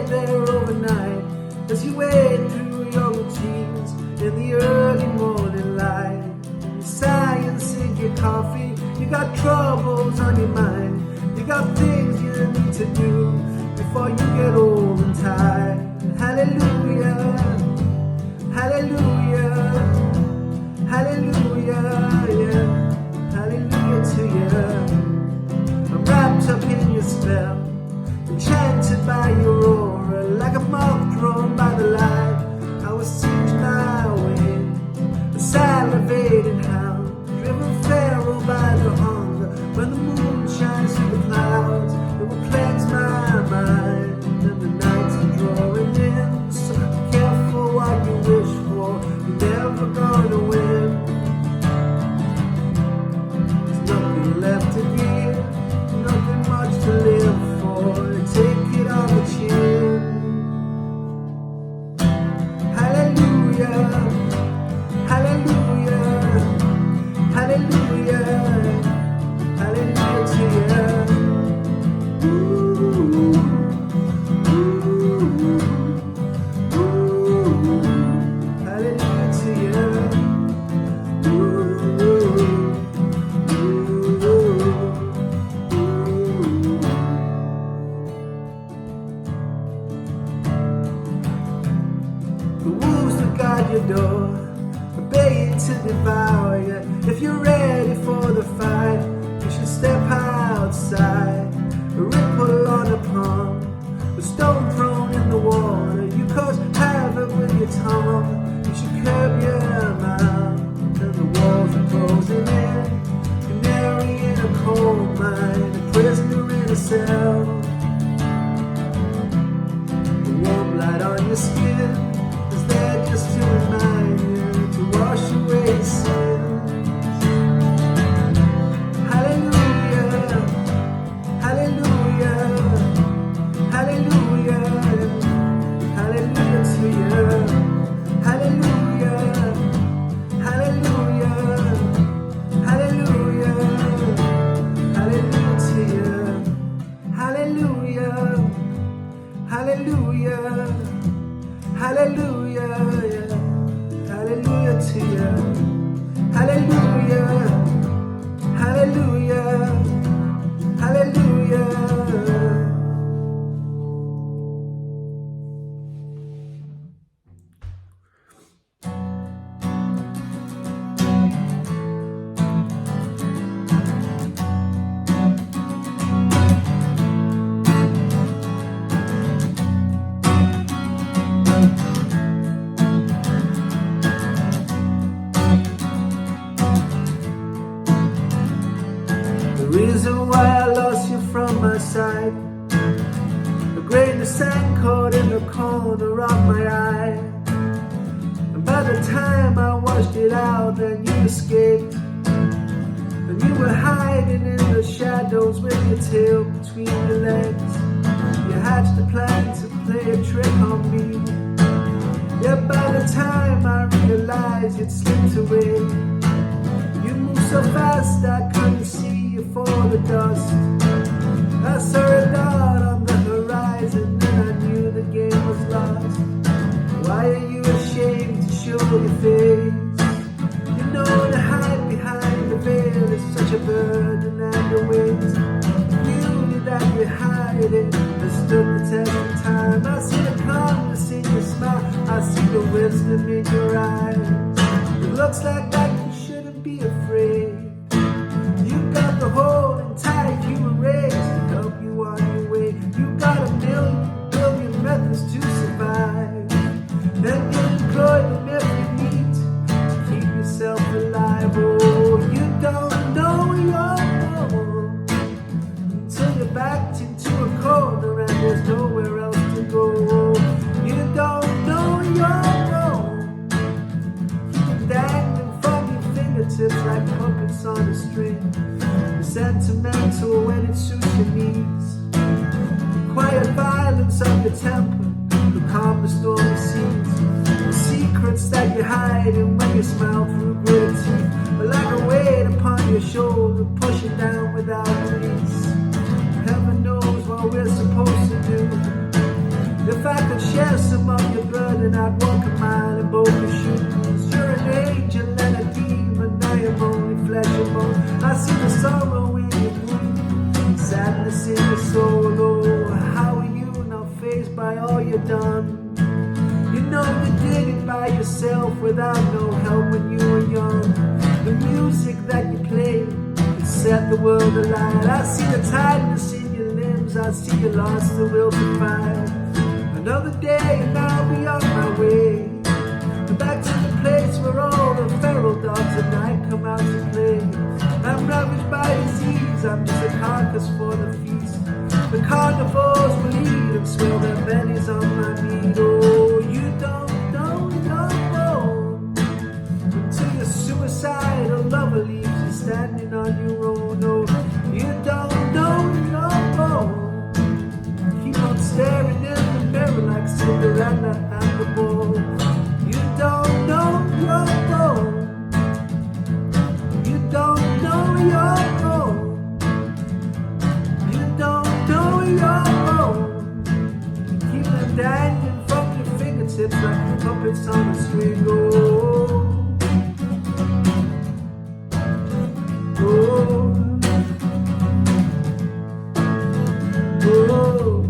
stay there overnight as you wade through your routines in the early morning light. You sigh and sip your coffee. You got troubles on your mind. You got things you need to do before you get old and tired. Hallelujah, hallelujah, hallelujah, yeah. Hallelujah to you. I'm wrapped up in your spell, enchanted by your aura, like a moth drawn by the light. I was singed my way, a salivating hound, driven feral by the hunger. When the moon shines through the clouds, it will cleanse my mind, and the nights are drawing in. So be careful what you wish for, you're never gonna win. There's nothing left to give, nothing much to live for. Take it on the chin. Hallelujah, hallelujah, hallelujah, hallelujah to you. Ooh, ooh, ooh, hallelujah to you. Ooh, ooh, ooh. The wolves that guard your door are baying to devour you. If you're ready for the fight, you should step outside. A ripple on a pond, a stone thrown in the water. You cause havoc with your tongue. You should curb your mouth, and the walls are closing in. Canary in a coal mine, a prisoner in a cell. The warm light on your skin is there just to remind you to wash away your sins. Hallelujah, hallelujah, hallelujah, hallelujah to you. Hallelujah, hallelujah, hallelujah, hallelujah to you. Hallelujah, hallelujah, hallelujah, yeah. Hallelujah to you. Hallelujah, hallelujah, hallelujah. The reason why I lost you from my sight, a grain of sand caught in the corner of my eye. And by the time I washed it out, then you escaped. And you were hiding in the shadows with your tail between your legs. You hatched a plan to play a trick on me. Yet by the time I realized you'd slipped away, you moved so fast I couldn't see you for the dust. I saw a dot on the horizon and I knew the game was lost. Why are you ashamed to show your face? You know to hide behind the veil is such a burden and a weight. The beauty that you're hiding has stood the test of time. I see the calmness in your smile, I see the wisdom in your eyes. It looks like that you shouldn't be afraid. You got the whole entire human race to help you on your way. You got a billion methods to survive. Then you employ them every need to keep yourself alive. Oh, you don't know you're wrong until you're backed into a corner and there's nowhere else to go. You don't know you're wrong. Keep it dangling from your fingertips like puppets on a string. You're sentimental when it suits your needs. The quiet violence of your temper, the calm the stormy seas. The secrets that you hide and when you smile through gritted teeth are like a weight upon your shoulder, pushing down without release. Heaven knows what we're supposed to do. If I could share some of your burden, I'd walk a mile in both your shoes. You're an angel and a demon, I am only flesh and bone. I see the sorrow in your mood, sadness in your soul. Oh, how are you not fazed by all you've done? You know you did it by yourself without no help when you were young. The music that you played could set the world alight. I see the tiredness in your limbs, I see you lost the will to fight. Another day and I'll be on my way, and back to the place where all the feral dogs at night come out to play. I'm ravaged by disease, I'm just a carcass for the feast. The carnivores will eat and swell their bellies on my meat. Oh, you don't know until your suicidal lover leaves you standing on your own. Oh, you don't know. Keep on staring in the mirror like Cinderella at the ball. You don't know your role. You don't know your role. You don't know your role. Keep them dangling from your fingertips like puppets on a string. Oh, oh, oh, oh.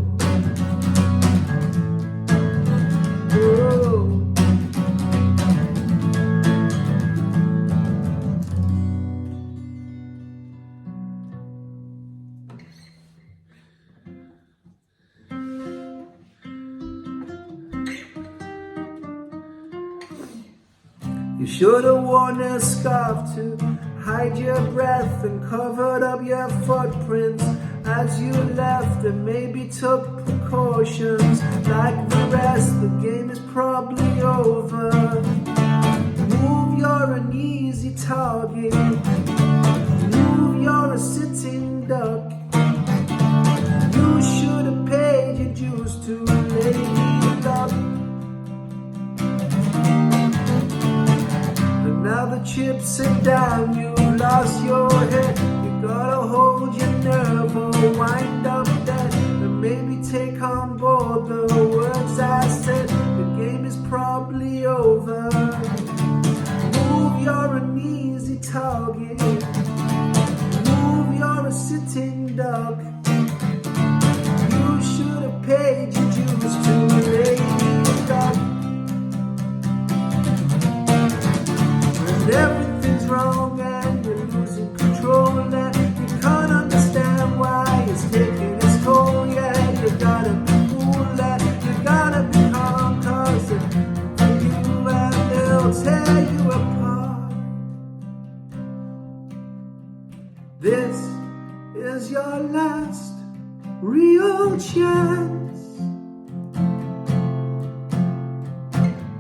You should have worn a scarf to hide your breath and covered up your footprints as you left, and maybe took precautions like the rest. The game is probably over. Move, you're an easy target. Move, you're a sitting duck. You should have paid your dues to Lady Luck. Now the chips are down, you lost your head. You gotta hold your nerve or wind up dead. And maybe take on board the words I said. The game is probably over. Move, you're an easy target. Move, you're a sitting duck. You should have paid your dues to Lady Duck. Everything's wrong and you're losing control, and you can't understand why it's taking its toll. Yeah, you gotta be cool, you gotta be calm, 'cause if you and they'll tear you apart. This is your last real chance,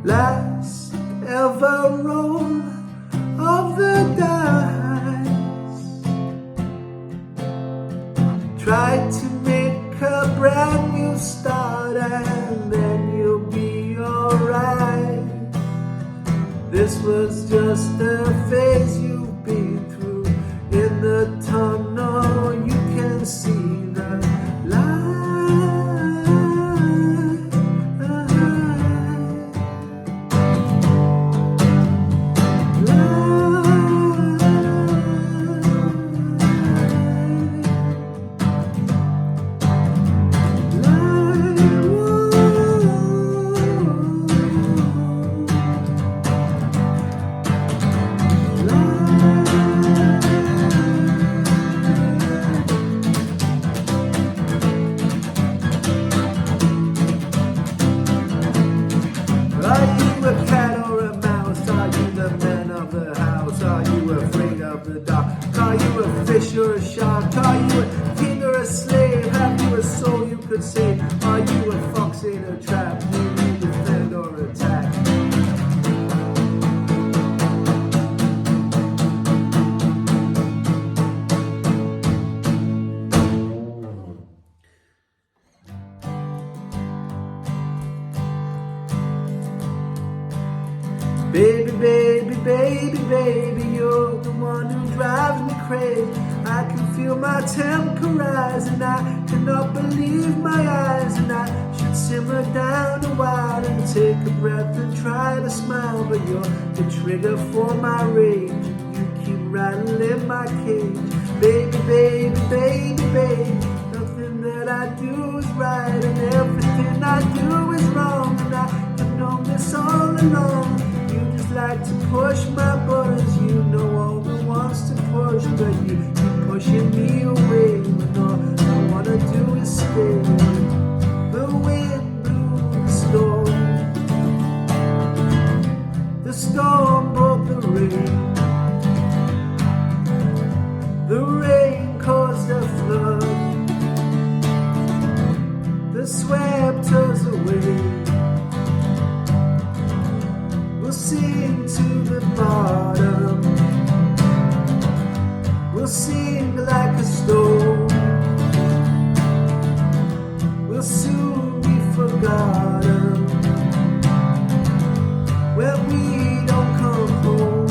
last ever roll of the dice. Try to make a brand new start and then you'll be alright. This was just a phase you've been through. In the tunnel you can see the light. Baby, baby, baby, baby, you're the one who drives me crazy. I can feel my temper rise, and I cannot believe my eyes. And I should simmer down a while and take a breath and try to smile, but you're the trigger for my rage, and you keep rattling my cage. Baby, baby, baby, baby, nothing that I do is right, and everything I do is wrong. And I've known this all along. You just like to push my buttons. You know all the ones to push, but you keep pushing me away when all I wanna do is stay. The wind blew the storm brought the rain. The rain caused a flood that swept us away. We'll sing to the bottom, we'll sing like a storm. We'll soon be forgotten when we don't come home.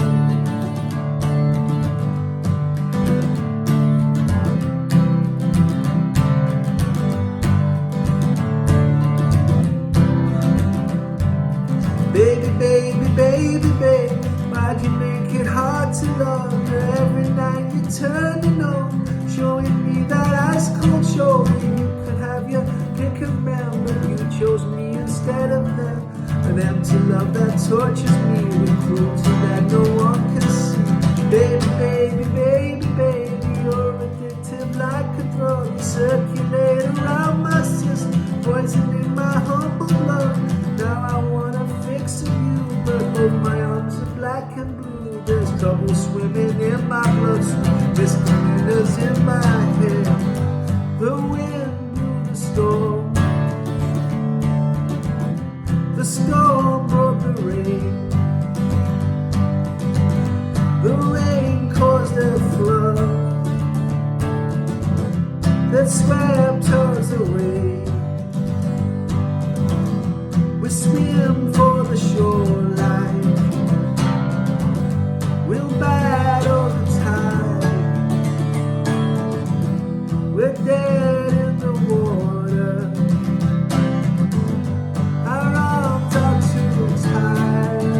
Baby, baby, baby, baby, why'd you make it hard to love? Every night you're turning on, showing me that ice cold shoulder. You could have your pick of men, but you chose me instead of them. An empty love that tortures me with cruelty that no one can see. Baby, baby, baby, baby, you're addictive like a drug. You circulate around my system, poisoning my humble blood. Now I wanna fix you, but both my arms are black and blue. There's trouble swimming in my bloodstream, misdemeanors in my head. The wind blew the storm, the storm brought the rain. The rain caused a flood that swept us away. We swim for the shoreline, we'll battle the tide. We're dead in the water, our arms are too tired.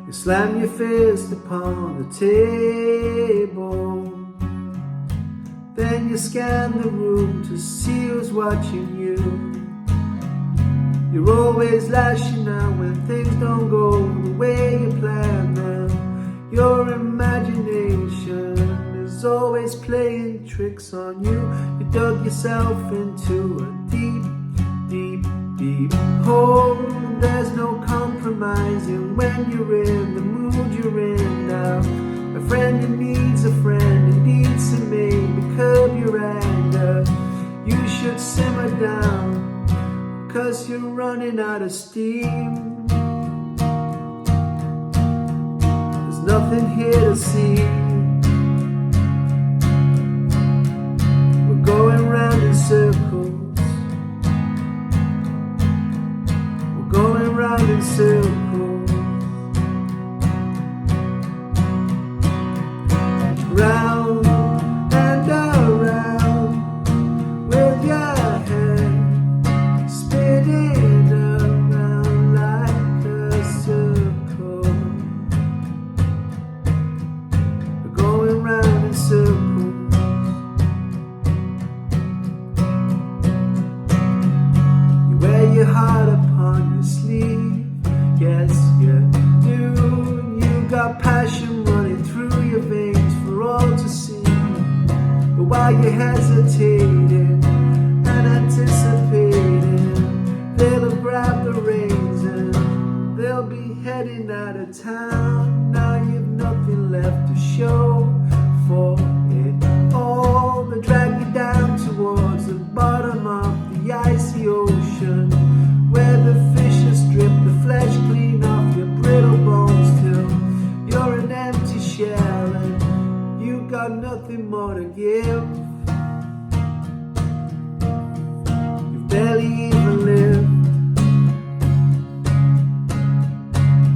You slam your fist upon the table, then you scan the room to see who's watching you. You're always lashing out when things don't go the way you planned them. Your imagination is always playing tricks on you. You dug yourself into a deep, deep, deep hole. There's no compromising when you're in the mood you're in now. A friend who needs a friend indeed, so maybe curb your anger. You should simmer down, 'cause you're running out of steam. There's nothing here to see. We're going round in circles, going round in circles, round and around, with your head spinning around like a circle. We're going round in circles. You wear your heart upon your sleeve, yes you do. You got passion running through your veins for all to see. But while you're hesitating and anticipating, they'll have grabbed the reins and they'll be heading out of town. Now you've nothing left left to show for it all, but drag you down towards the bottom of the icy ocean, where the fishes strip the flesh clean off your brittle bones till you're an empty shell and you got nothing more to give. You've barely even lived.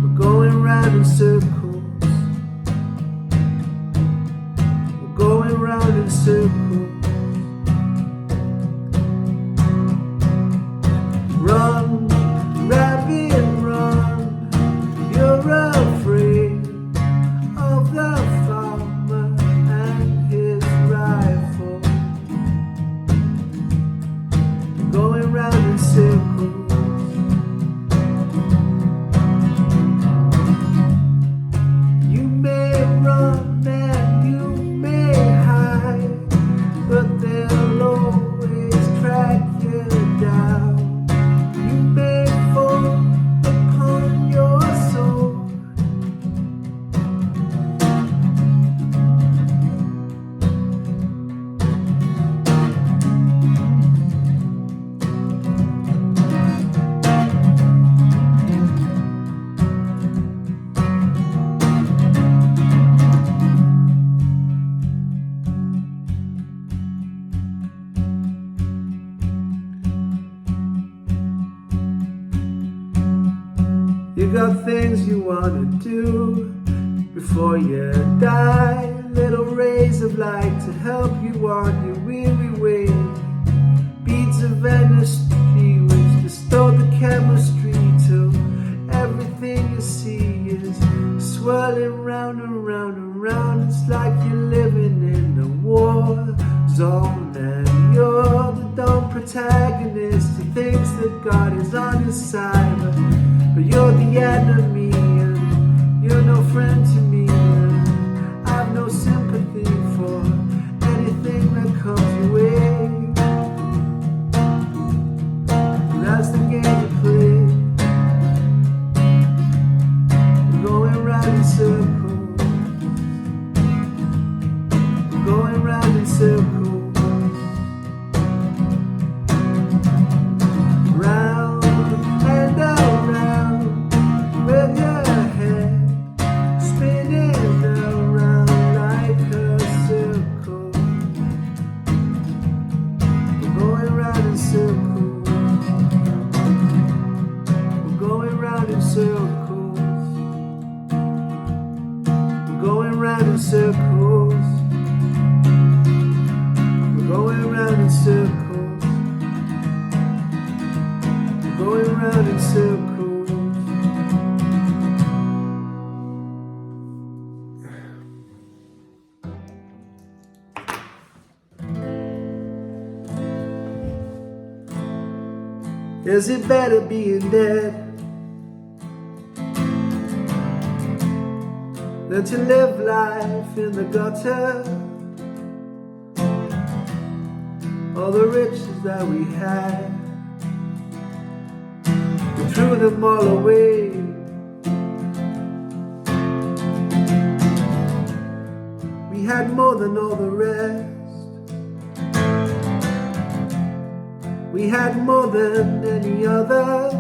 We're going round in circles. We're going round in circles. Run, rabbit, run. You're afraid of the farmer and his rifle. Going round in circles. You may run and you may hide, but they'll always track you down. You may fall upon your soul. You got things you wanna do before you die. Little rays of light to help you on your weary way. Beads of energy which distort the chemistry till everything you see is swirling round and round and round. It's like you're living in a war zone and you're the dumb protagonist who thinks that God is on his side, but you're the enemy and you're no friend to me, and I've no sympathy for anything that comes your way. And that's the game you play. We're going round in circles. We're going round in circles. Round and around with your head spinning around like a circle. We're going round in circles. We're going round in circles. We're going round in circles. We're going round in circles. Going round in circles. Is it better being dead than to live life in the gutter? All the riches that we had, we threw them all away. We had more than all the rest. We had more than any other,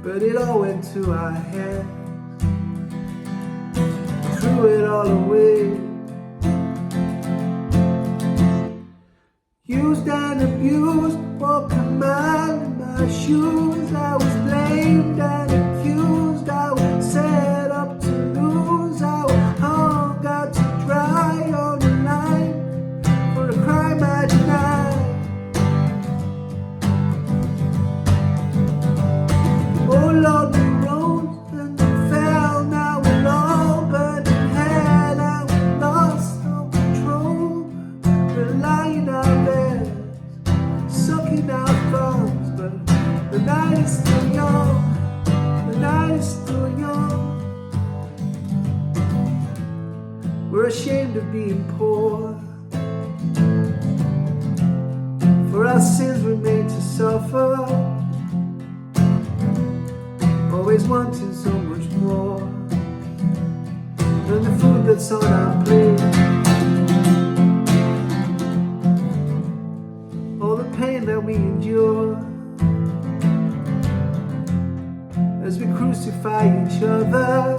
but it all went to our heads. We threw it all away. Used and abused, walked a mile in my shoes. I was blamed and accused. I was set up to lose. I was hung out to dry on the line for a crime I denied. Oh Lord, we rose and we fell. Now we're all burned in hell and we lost all control. We're lying out there, sucking our thumbs, but the night is still young. The night is still young. We're ashamed of being poor, for our sins were made to suffer, always wanting so much more. it's on our plate. All the pain that we endure as we crucify each other,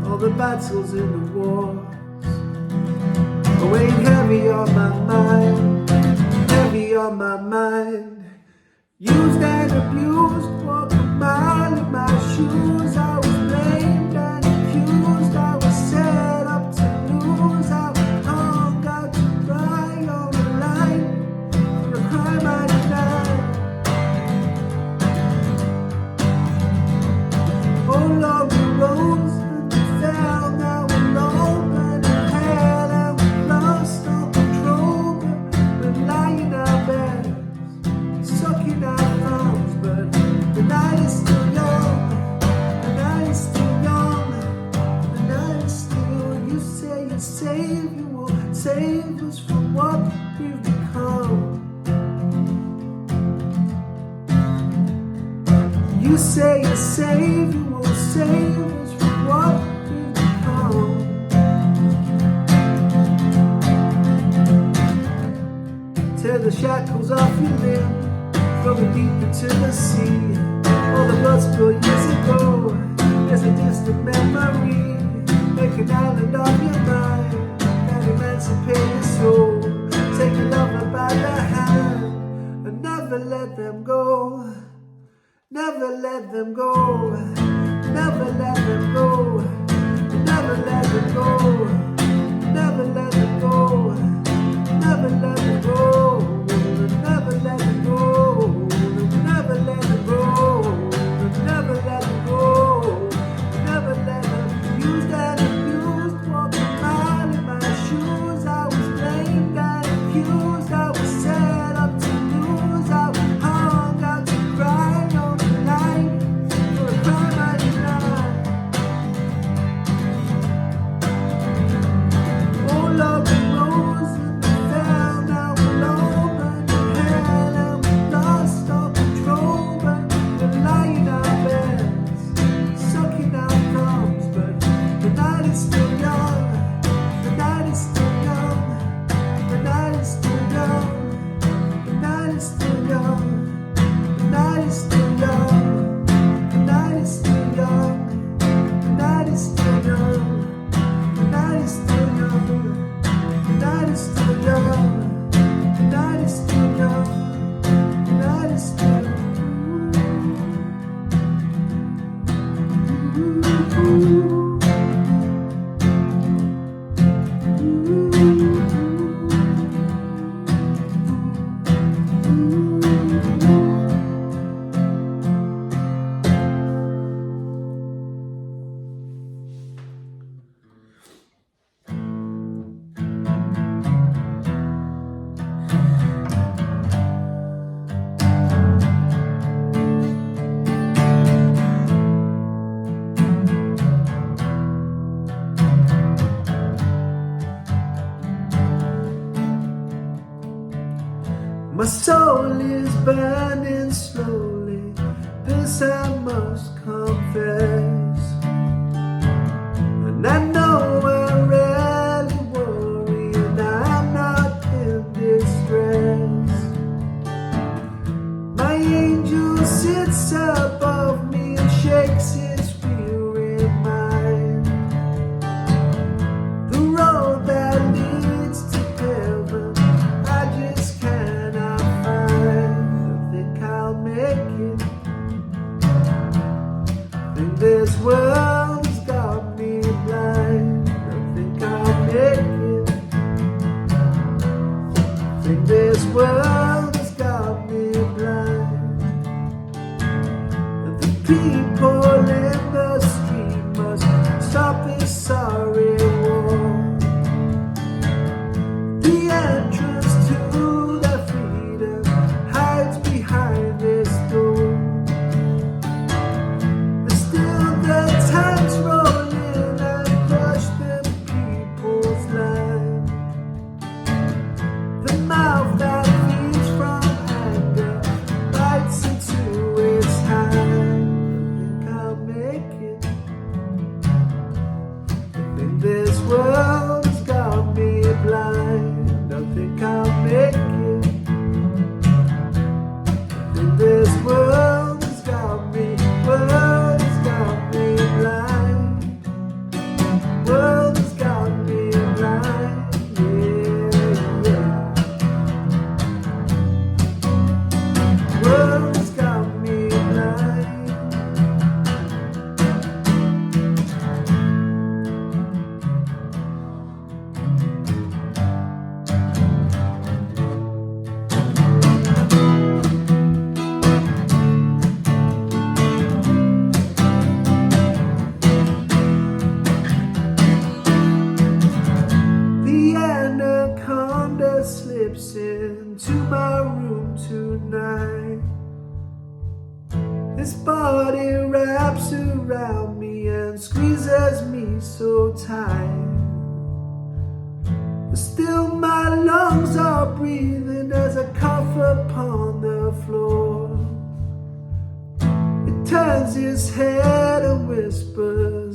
all the battles in the wars are weighing heavy on my mind, heavy on my mind. Used and abused, walked a mile in my shoes. I was blamed and accused, I was set up to lose. I hung out to dry on the line for a crime I denied. Oh Lord, we rose and we fell, now we're alone and in hell, and we lost all control, but we're lying in our beds, sucking our thumbs. But the night is still young, the night is still young, the night is still. You say your Savior will save us from what we've become. You say your Savior will save us from what we've become. Tear the shackles off your limb, throw it deep into the sea. All the blood spilled years ago, there's a distant memory. Make an island of your mind and emancipate your soul. Take your lover by the hand and never let them go. Never let them go. Never let them go. Never let them go. Never let them go. Never let them go. Never let them go. Never let them go. Never let them go. Never let them. Used and abused, walked a mile in my shoes. I was blamed and accused, I was set up to lose. I hung out to cry on the line for a crime I denied. Oh Lord, we rose and we fell, now we're alone and in hell, and we lost all control, but we're lying in our beds, sucking our thumbs. But the night is still young, the night is still young, the night is still young, the night is still young, the night is still young, the night is still young, the night is still young, the night is still young, the night is still young, the night is still young, the night is still young. My soul is burning slowly, this I must confess. And I know I rarely worry, and I'm not in distress. My angel sits above me and shakes his weary mind. The road that leads to heaven, I just cannot find. I think I'll make it. I think there's wraps around me and squeezes me so tight. But still my lungs are breathing as I cough upon the floor. It turns his head and whispers,